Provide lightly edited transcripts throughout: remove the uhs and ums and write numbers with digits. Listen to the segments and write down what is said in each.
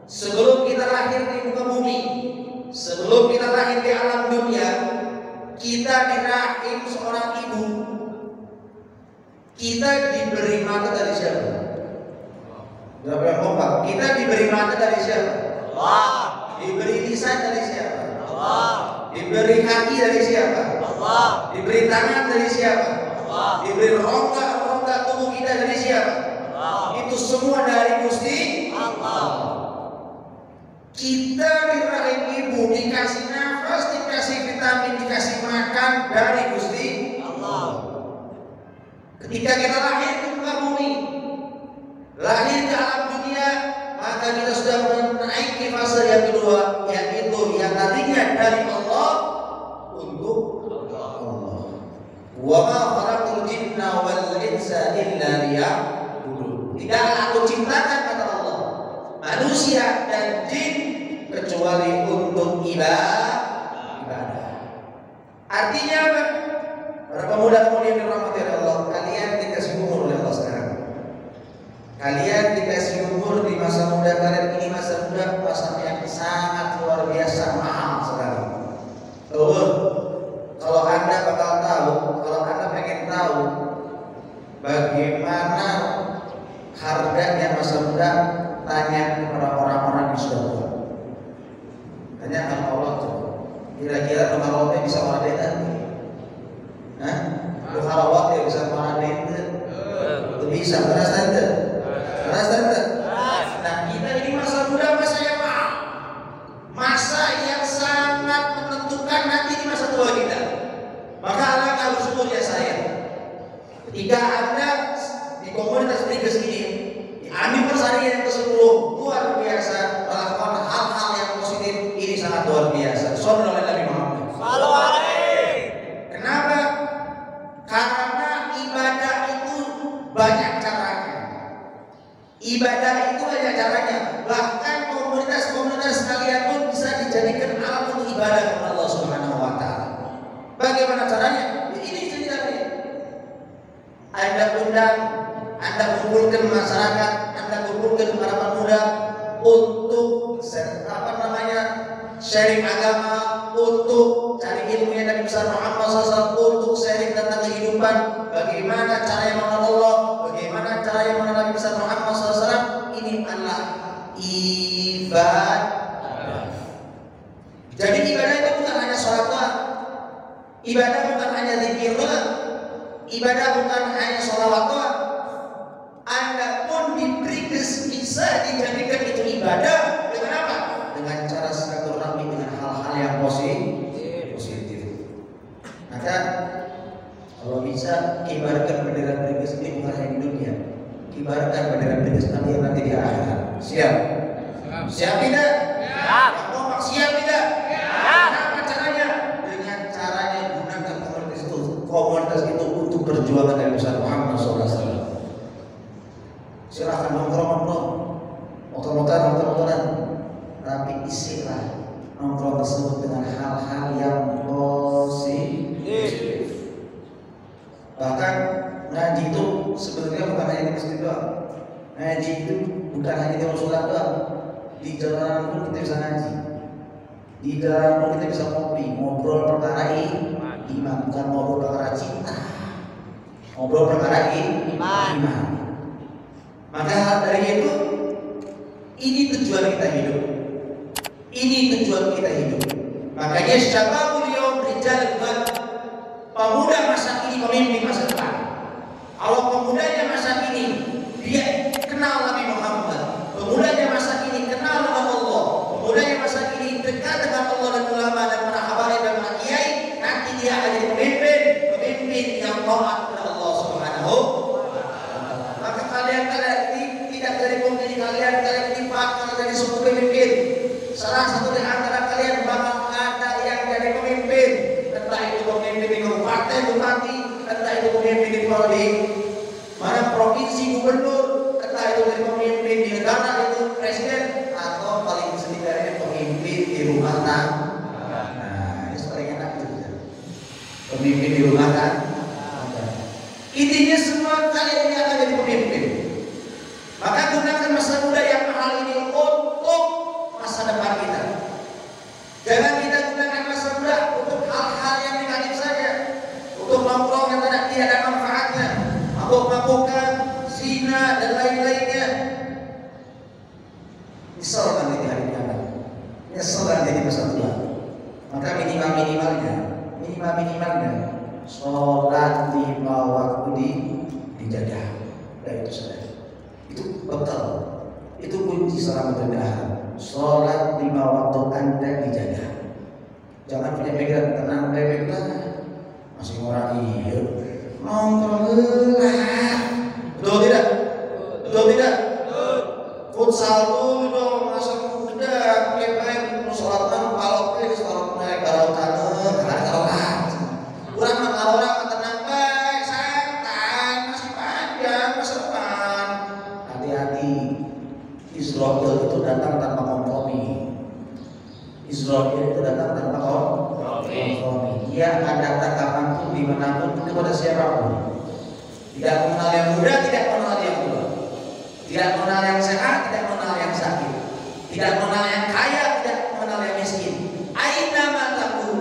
Sebelum kita lahir di muka bumi, sebelum kita lahir di alam dunia, kita di rahim seorang ibu, kita diberi mata dari siapa? Berapa yang kompak? Kita diberi mata dari siapa? Allah. Diberi lisan dari siapa? Allah. Diberi kaki dari siapa? Allah. Diberi tangan dari siapa? Allah. Diberi rongga tubuh kita dari siapa? Allah. Itu semua dari Gusti Allah. Kita di rahim ibu dikasih nafas, dikasih vitamin, dikasih makan dari Gusti Allah. Ketika kita lahir ke muka bumi, lahir ke alam dunia, maka kita sudah menaiki fase yang kedua, yaitu yang tadinya dari Allah untuk Allah. Wa ma khalaqtul jinna wal insa illa liya'budun. Tidaklah aku ciptakan kata Allah manusia dan jin kecuali untuk ibadah. Artinya apa? Para pemuda-pemudi yang dirahmati Allah, kalian dikasih umur oleh Allah sekarang. Kalian dikasih umur di masa muda kalian ini, masa muda masa yang sangat luar biasa mahal sekali. Kalau Anda bakal tahu, kalau Anda pengen tahu bagaimana harganya masa muda, tanya kepada orang-orang yang sudah tua. Tanya sama Allah tuh. Kira-kira rumah roti bisa orang deta? Hah? Rumah roti bisa orang deta? Itu bisa, beras tante. Beras tante. Nah kita ini masa muda, masa yang mahal, masa yang sangat menentukan nanti di masa tua kita. Maka alangkah bersyukurnya saya ketika Anda di komunitas Briges ini diambil persarian yang ke-10 luar biasa, melakukan hal-hal yang positif, ini sangat luar biasa. Sallallahu alaihi Nabi Muhammad. Sallallahu alaihi. Kenapa? Karena ibadah itu banyak caranya. Ibadah itu banyak caranya. Bahkan komunitas-komunitas kalian pun bisa dijadikan alat untuk ibadah kepada Allah Subhanahu wa taala. Bagaimana caranya? Ya, ini ceritanya. Anda undang, Anda kumpulkan masyarakat, Anda kumpulkan para pemuda untuk sharing agama, untuk cari ilmunya Nabi besar Muhammad SAW, untuk sharing tentang kehidupan, bagaimana cara yang mengenal Allah, bagaimana cara yang mengenal Nabi besar Muhammad SAW. Ini adalah ibadah. Jadi ibadah itu bukan hanya sholat, ibadah bukan hanya zikir, ibadah bukan hanya sholawat. Anda pun diberi bisa dijadikan itu ibadah dengan apa? Dengan cara silaturahmi, dengan hal-hal yang positif. Maka kalau bisa kibarkan bendera Briges ini bukan hanya di dunia, kibarkan bendera Briges kalian nanti di akhirat. Siap? Siap tidak? Siap. Siap tidak? Siap. Apa caranya? Dengan caranya gunakan komunitas itu untuk perjuangan Nabi besar Muhammad SAW. Silahkan nongkrong, motor-motoran, tapi isilah nongkrong tersebut dengan hal-hal yang positif. Bahkan ngaji itu sebenarnya bukan hanya di masjid doang. Ngaji itu bukan hanya di sholat doang. Di jalanan pun kita bisa ngaji. Di jalanan pun kita bisa ngobrol perkara iman, bukan ngobrol perkara cinta. Ngobrol perkara iman. Maka dari itu, ini tujuan kita hidup. Ini tujuan kita hidup. Makanya syababul yaum rijal ghad. Pemuda masa kini pemimpin masa depan. Kalau pemudanya masa kini dia kenal Nabi Muhammad, pemudanya masa kini kenal dengan Allah, pemudanya masa kini dekat dengan Allah dan ulama dan para habaib dan para kiai, nanti dia akan jadi pemimpin yang taat kepada Allah Subhanahu. Maka kalian ini tidak dari pemimpin kalian ini bakal jadi suatu pemimpin. Salah satu di antara kalian bakal ada yang jadi pemimpin. Entah itu pemimpin di kabupaten, bupati, entah itu pemimpin di mana provinsi, gubernur, entah itu dari pemimpin di negara itu presiden, atau paling sedikitnya pemimpin di rumah tangga. Nah, ini paling enak itu. Pemimpin di rumah tangga. Intinya semua kalian ini akan jadi pemimpin. Maka gunakan masa muda yang mahal ini untuk kita. Jangan kita gunakan masa muda untuk hal-hal yang negatif saja, untuk nongkrong yang tidak ada manfaatnya, mabuk-mabukan, zina dan lain-lainnya. Nyesel nanti di hari kiamat, nyesel nanti di masa tua. Maka minimalnya sholat 5 waktu dijaga. Dan itu saja. Itu betul. Itu kunci selamat berdahar. Sholat 5 waktu Anda dijaga. Jangan punya pikiran tenang bebek lah. Masih orang iya. Nongkrong lah. Betul tidak? Betul tidak? Futsal dulu dong, masa muda. Kepeng sholat kalau naik kalau kangen, kalau kurang kalau orang tenang baik, santai, masih panjang masa depan. Hati-hati. Israel itu datang tanpa kompromi. Israel itu datang tanpa kompromi. Dia akan datang kapanpun, dimanapun, kepada siapapun. Tidak mengenal yang muda, tidak mengenal yang tua. Tidak mengenal yang sehat, tidak mengenal yang sakit. Tidak mengenal yang kaya, tidak mengenal yang miskin. Aina mataku,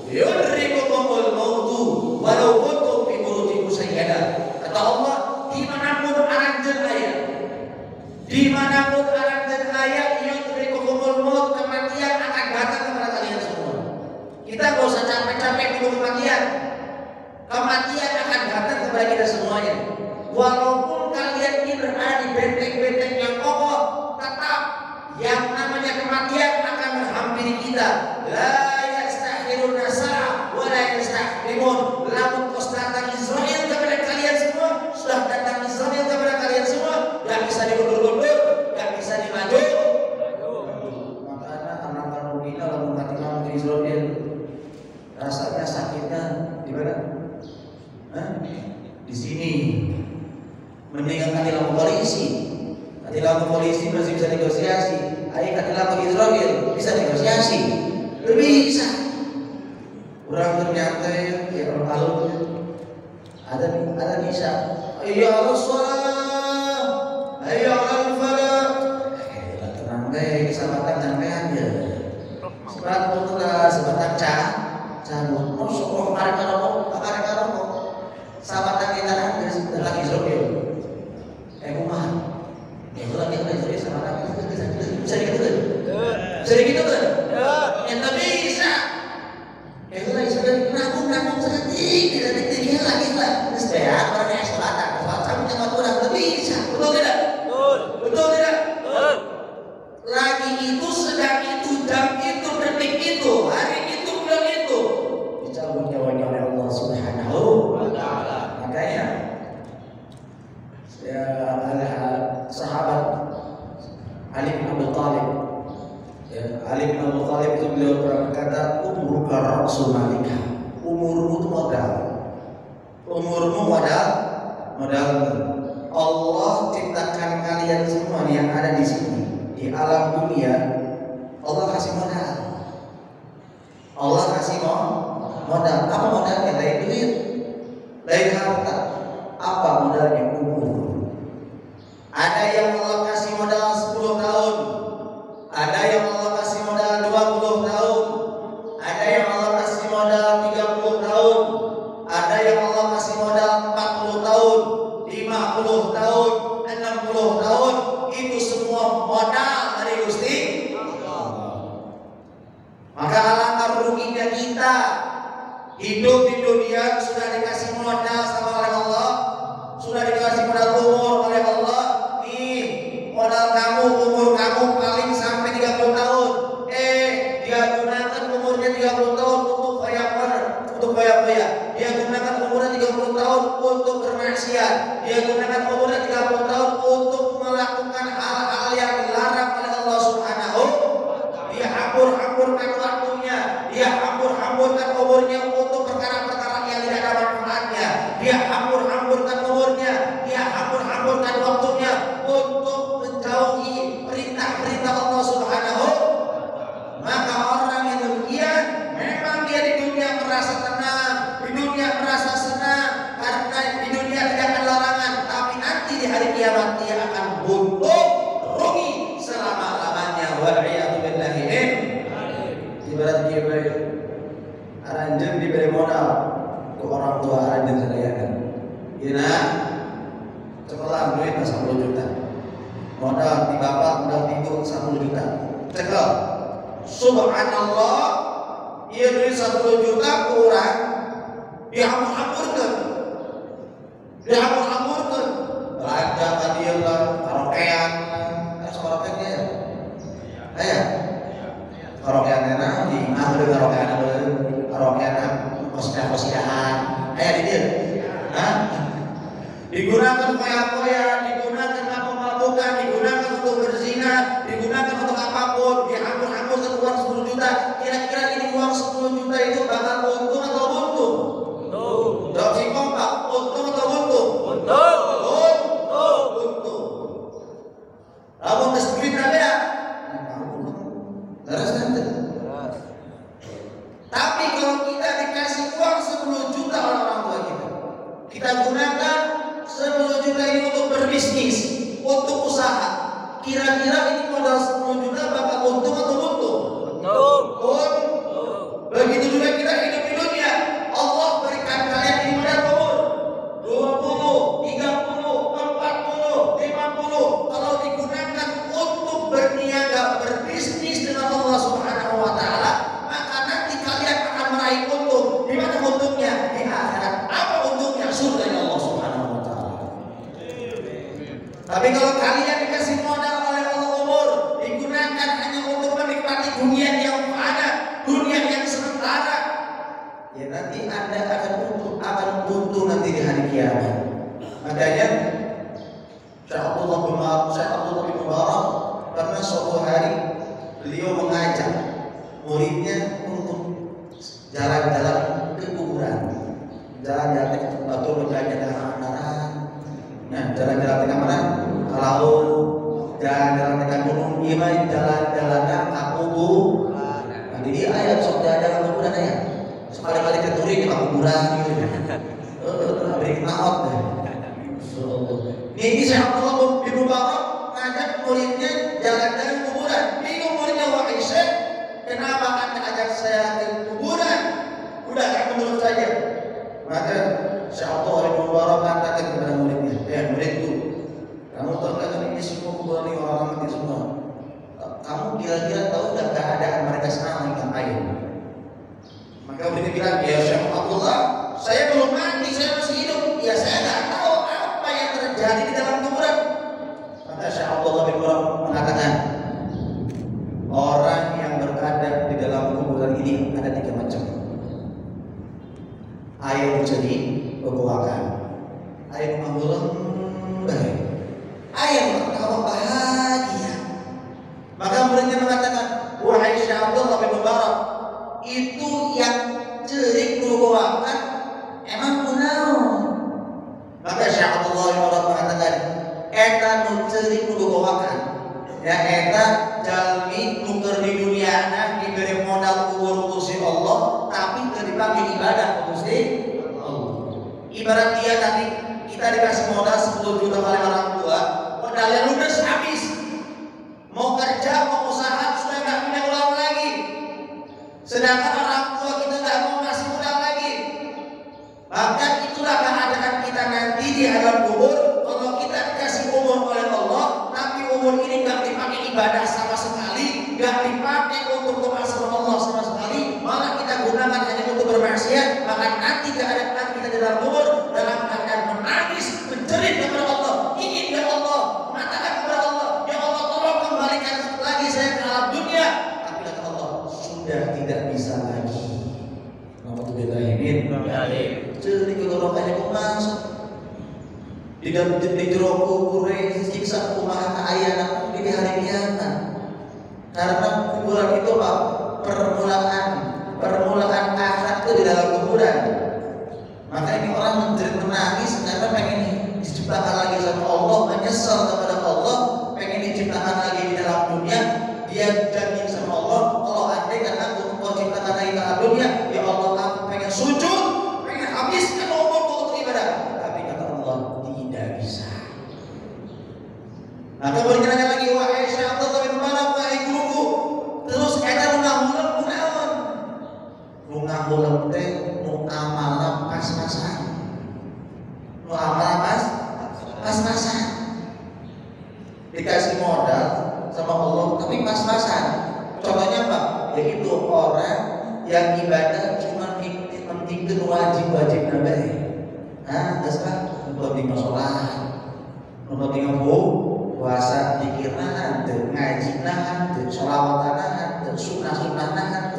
yudrikukumul mautu, walau kuntum fi burujin musyayyada. Kata Allah, dimanapun aranjen ayat. Dimanapun aranjen ayat, yudrikukumul maut, kematian akan datang kepada kalian semua. Kita gak usah capek-capek menunggu kematian. Kematian akan datang kepada kita semuanya. Walaupun kalian ini berada di benteng-benteng yang kokoh, tetap yang namanya kematian akan menghampiri kita. La yastakhiruna sa'a wa la yastakhrimun. Lamun kos datang Israel kepada kalian semua, sudah datang Israel kepada kalian semua, gak bisa diundur-undur, gak bisa dimaju. Makanya anak Mudina lamun katilang ke Israel, rasanya sakitnya di mana? Di sini. Mendingan katilang polisi. Katilang polisi masih bisa negosiasi. Ayo katilang Israel bisa negosiasi. Lebih bisa. Kurang ternyata ya kalau ada bisa. Ayo al-shalah, ayo al-falah. Tenang deh, kesempatan sampean aja. Sebat betulah, sebatan cabut. Masuk karo sahabatan kita ada lagi Israel. Rumah. Ya kalau kita Israel sama bisa digitukan. Bisa digitukan. Yang tak bisa. Kalau Israel nabung sedikit lagi lah. Supaya orang yang selatan, kamu jangan kurang lebih bisa. Betul tidak? Betul tidak? Lagi itu, sedang itu, jam itu, detik itu, hari itu, bulan itu dicabut nyawanya oleh Allah Subhanahu wa Ta'ala. Makanya sahabat Ali bin Abi Thalib, Ali bin Abi Thalib itu beliau berkata, umruka ra'su malika. Umurmu itu modal. Umurmu modal. Allah ciptakan kalian semua yang ada di sini di alam dunia. Allah kasih modal. Allah kasih modal. Apa modalnya? Lain duit, lain harta. Apa modalnya? Umur. Ada yang Allah kasih modal 10 tahun. Ada yang Allah kasih modal 20 tahun. Ada yang Allah kasih modal 30 tahun. Ada yang Allah kasih modal 40 tahun, 50 tahun, 60 tahun. Itu semua modal dari Gusti Allah. Maka alangkah ruginya kita hidup di dunia sudah dikasih modal sama oleh Allah, sudah dikasih modal umur oleh Allah. Nih modal kamu, umur kamu paling sampai 30 tahun. Dia gunakan umurnya 30 tahun untuk foya-foya. Dia gunakan umurnya 30 tahun untuk bermaksiat. Dia gunakan umurnya 30 tahun untuk melakukan hal-hal yang dilarang oleh Allah Subhanahu. Dia hambur-hamburkan waktunya, dia hambur-hamburkan umurnya untuk perkara-perkara yang tidak ada manfaatnya. di bapak udah tidur 10 juta. Cekel. Subhanallah, ia duit 10 juta kurang dihambur-hamburkan. Belanja tadi lah, karaokean. Karaokeannya ya? Ayah. Karaokeannya di mana karaokean kos-kosan. Ayah di dia. Hah? Digunakan foya-foya, digunakan mabuk-mabukan, digunakan untuk berzina, digunakan untuk apapun, dihambur-hambur ke uang 10 juta. Kira-kira ini uang 10 juta itu bakal untung atau buntung? Untung. Jawab si kompak, untung atau buntung? Untung. Buntung. Kamu kasih duit berapa ya? Terus nanti. Tapi kalau kita dikasih uang 10 juta oleh orang tua kita gunakan 10 juta ini untuk berbisnis, untuk usaha. Kira-kira ini modal 10 juta bakal untung atau buntung? Untung. Begitu juga kita hidup di dunia. Allah berikan kalian ini modal umur 20, 30, 40, 50. Kalau digunakan untuk berniaga, berbisnis dengan Allah Subhanahu wa taala, maka nanti kalian akan meraih untung. Di mana untungnya? Di akhirat. Apa untungnya? Surga Allah Subhanahu wa taala. Tapi kalau kalian dikasih modal oleh Allah umur, digunakan hanya untuk menikmati dunia yang fana, dunia yang sementara, ya nanti Anda akan buntu nanti di hari kiamat. Makanya Syekh Abdullah bin Mubarak pernah suatu hari beliau mengajak muridnya untuk jalan-jalan ke kuburan, jalan-jalan ke batu berjalan darat. Nah, jalan-jalan ke mana? Ke laut, jalan-jalan ke gunung, gimana jalan-jalannya ke kubur. Nah, jadi ayat sok jalan kuburan ya. Sekali-kali keturi di kuburan gitu. Beri naot deh. Ini Syekh Abdullah bin Mubarak ngajak muridnya jalan-jalan kuburan. Bingung muridnya, wahai Syekh, kenapa Anda ajak saya ke kuburan? Udah kamu menurut saja. Maka Syekh Abdullah bin Mubarak katakan kepada muridnya, muridku, kamu tahu kan ini semua kuburan ini orang mati semua. Kamu kira-kira tahu nggak keadaan mereka sekarang ngapain? Maka muridnya bilang, ya Syekh Abdullah, saya belum mati, saya masih hidup. Ya saya nggak tahu apa yang terjadi di dalam kuburan. Maka Syekh Abdullah bin Mubarak mengatakan, orang yang berada di dalam kuburan ini ada 3 macam. Ayat jadi bebuakan, ayat mengulang baik, ayat tertawa bahagia. Maka muridnya mengatakan, wahai Syekh Abdullah bin Mubarak, itu yang cerik bebuakan emang kunaon? Maka Syekh Abdullah bin Mubarak mengatakan, eta nu cerik bebuakan, ya eta jalmi nuker di dunia diberi modal kubur kursi Allah, tapi tidak dipakai ibadah kursi Allah. Ibarat dia tadi kita dikasih modal 10 juta oleh orang tua, modalnya ludes habis. Mau kerja, mau usaha sudah nggak punya uang lagi. Sedangkan orang tua kita nggak mau ngasih modal lagi. Maka itulah keadaan kita nanti di alam kubur. Kalau kita dikasih umur oleh Allah, tapi umur ini nggak dipakai ibadah sama sekali, nggak dipakai untuk kemaslahatan Allah sama sekali, malah kita gunakan hanya untuk bermaksiat, maka nanti keadaan kita di dalam kubur dalam keadaan menangis, menjerit kepada Allah, ingin ya Allah, mengatakan kepada Allah, ya Allah tolong kembalikan lagi saya ke alam dunia. Tapi kata Allah, sudah tidak bisa lagi. Jadi kegorokannya masuk di dalam jero kubur siksa kumaha ayana di hari kiamat. Karena kuburan itu Pak, permulaan akhirat itu di dalam kuburan. Maka ini orang menjerit menangis karena pengen diciptakan lagi sama Allah, menyesal kepada Allah, pengen diciptakan lagi di dalam dunia. Dia janji sama Allah, kalau andai kan aku mau ciptakan lagi di dalam dunia, ya Allah aku pengen sujud, pengen habiskan umurku untuk ibadah. Tapi kata Allah tidak bisa. Maka berkenanya lagi, wahai Syekh Abdullah bin Mubarak, wahai guruku, terus eta lunga-lunga kunaon? Lunga-lunga teh nu amalan pas-pasan. Nu amalan pas-pasan. Dikasih modal yaitu orang yang ibadah cuma pentingkan wajib-wajib nabi. Nah, terserah penting sholat, penting puasa, zikir nahan, ngaji nahan, sholawatan nahan, sunnah nahan.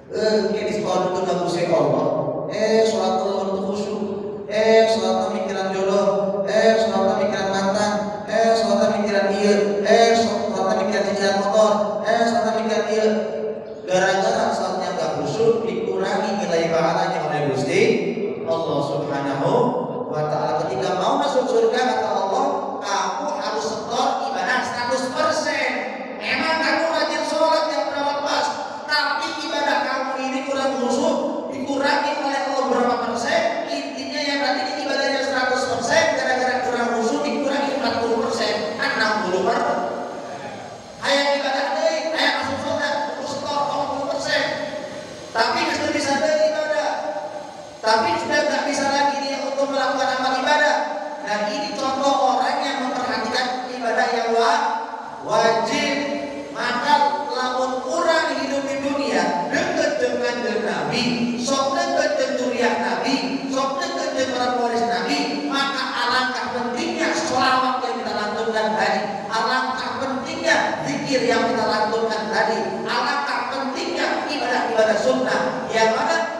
Kayak di sekolah itu lagu si Allah. Sholat Allah untuk khusyuk. Sholat mikiran jodoh. Sholat mikiran mantan. Sholat mikiran dia. Sholat mikiran cicilan motor. Sholat mikiran dia. Gara-gara sholatnya gak khusyuk, dikurangi nilai pahalanya oleh Gusti Allah Subhanahu wa Ta'ala. Ketika mau masuk surga, kata Allah, kamu harus setor ibadah 100%. Memang kamu rajin sholat yang berapa pas, tapi ibadah kamu ini kurang khusyuk, dikurangi oleh Allah berapa persen. Intinya yang berarti ini ibadahnya 100%, gara-gara kurang khusyuk dikurangi 40%, 60%. Hayang ibadah deh, hayang masuk surga, terus setor 40%. Tapi sudah bisa deh ibadah, tapi sudah nggak bisa lagi dia untuk melakukan amal ibadah. Nah, ini contoh orang yang memperhatikan ibadah yang wajib. Maka lamun kurang hidup di dunia dekat dengan Nabi, sok dekat dengan durian Nabi, sok dekat dengan para waris Nabi, maka alangkah pentingnya sholawat yang kita lantunkan tadi, alangkah pentingnya zikir yang kita lantunkan tadi, alangkah pentingnya ibadah-ibadah sunnah yang mana